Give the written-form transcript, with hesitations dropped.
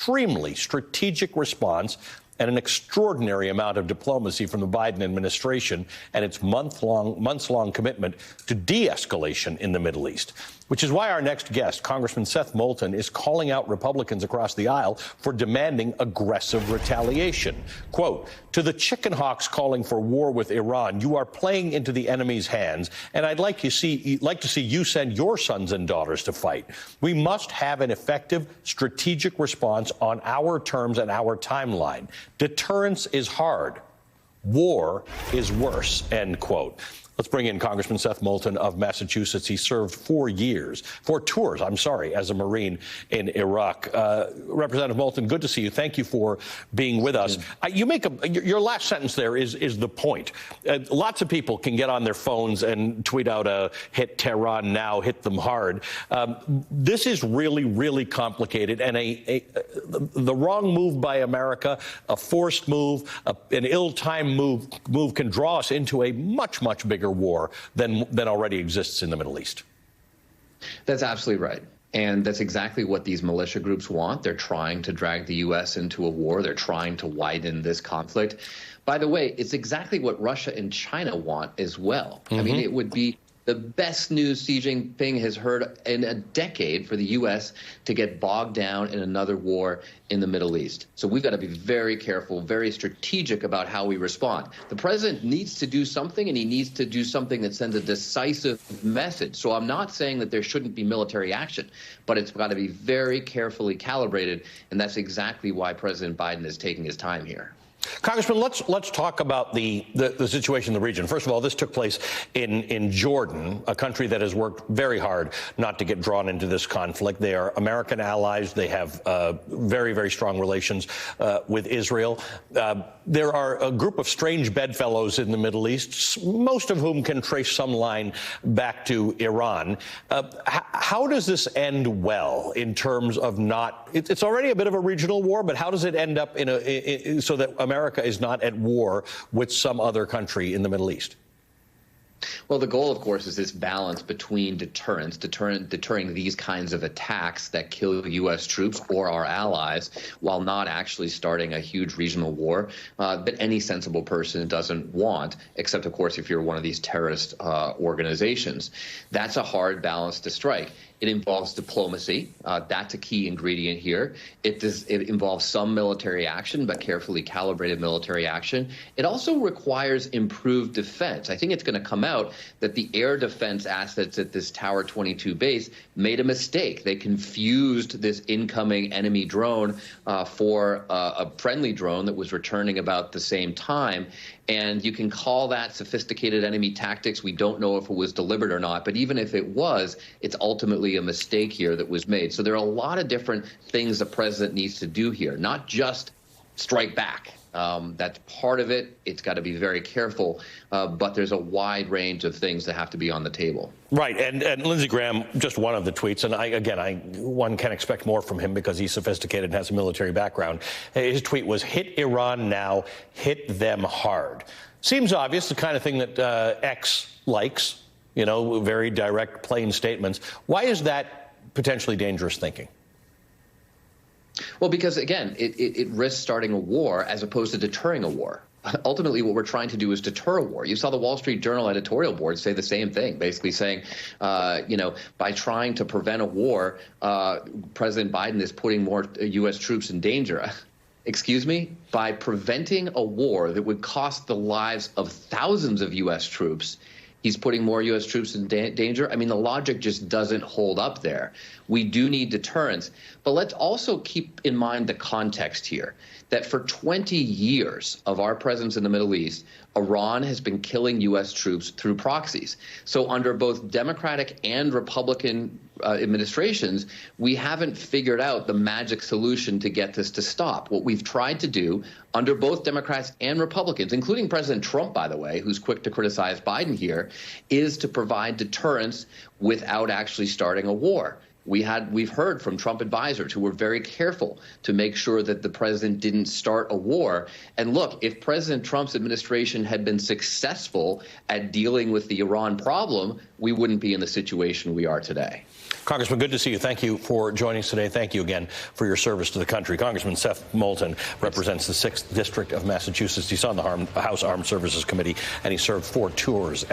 extremely strategic response and an extraordinary amount of diplomacy from the Biden administration and its months-long commitment to de-escalation in the Middle East, which is why our next guest, Congressman Seth Moulton, is calling out Republicans across the aisle for demanding aggressive retaliation. Quote, to the chicken hawks calling for war with Iran, you are playing into the enemy's hands, and I'd like to see you send your sons and daughters to fight. We must have an effective strategic response on our terms and our timeline. Deterrence is hard. War is worse, end quote. Let's bring in Congressman Seth Moulton of Massachusetts. He served 4 tours, as a Marine in Iraq. Representative Moulton, good to see you. Thank you for being with us. Your last sentence there is the point. Lots of people can get on their phones and tweet out a hit Tehran now, hit them hard. This is really, really complicated, and the wrong move by America, a forced move, an ill-timed move can draw us into a much, much bigger war than already exists in the Middle East. That's absolutely right. And that's exactly what these militia groups want. They're trying to drag the U.S. into a war. They're trying to widen this conflict. By the way, it's exactly what Russia and China want as well. I mean, it would be the best news Xi Jinping has heard in a decade for the U.S. to get bogged down in another war in the Middle East. So we've got to be very careful, very strategic about how we respond. The president needs to do something, and he needs to do something that sends a decisive message. So I'm not saying that there shouldn't be military action, but it's got to be very carefully calibrated, and that's exactly why President Biden is taking his time here. Congressman, let's talk about the situation in the region. First of all, this took place in Jordan, a country that has worked very hard not to get drawn into this conflict. They are American allies. They have very, very strong relations with Israel. There are a group of strange bedfellows in the Middle East, most of whom can trace some line back to Iran. How does this end well in terms of not? It's already a bit of a regional war, but how does it end up so that America is not at war with some other country in the Middle East? Well, the goal, of course, is this balance between deterrence, deterring these kinds of attacks that kill U.S. troops or our allies, while not actually starting a huge regional war that any sensible person doesn't want, except, of course, if you're one of these terrorist organizations. That's a hard balance to strike. It involves diplomacy. That's a key ingredient here. It involves some military action, but carefully calibrated military action. It also requires improved defense. I think it's going to come out that the air defense assets at this Tower 22 base made a mistake. They confused this incoming enemy drone for a friendly drone that was returning about the same time. And you can call that sophisticated enemy tactics. We don't know if it was deliberate or not, but even if it was, it's ultimately a mistake here that was made. So there are a lot of different things the president needs to do here, not just strike back. That's part of it. It's got to be very careful, but there's a wide range of things that have to be on the table. Right, and Lindsey Graham, just one of the tweets, and one can expect more from him because he's sophisticated and has a military background. His tweet was, hit Iran now, hit them hard. Seems obvious, the kind of thing that X likes, very direct, plain statements. Why is that potentially dangerous thinking? Well, because, again, it risks starting a war as opposed to deterring a war. Ultimately, what we're trying to do is deter a war. You saw the Wall Street Journal editorial board say the same thing, basically saying, by trying to prevent a war, President Biden is putting more U.S. troops in danger. Excuse me? By preventing a war that would cost the lives of thousands of U.S. troops, he's putting more U.S. troops in danger. I mean, the logic just doesn't hold up there. We do need deterrence. But let's also keep in mind the context here, that for 20 years of our presence in the Middle East, Iran has been killing U.S. troops through proxies. So under both Democratic and Republican administrations, we haven't figured out the magic solution to get this to stop. What we've tried to do under both Democrats and Republicans, including President Trump, by the way, who's quick to criticize Biden here, is to provide deterrence without actually starting a war. We've heard from Trump advisors who were very careful to make sure that the president didn't start a war. And look, if President Trump's administration had been successful at dealing with the Iran problem, we wouldn't be in the situation we are today. Congressman, good to see you. Thank you for joining us today. Thank you again for your service to the country. Congressman Seth Moulton represents the 6th District of Massachusetts. He's on the House Armed Services Committee, and he served 4 tours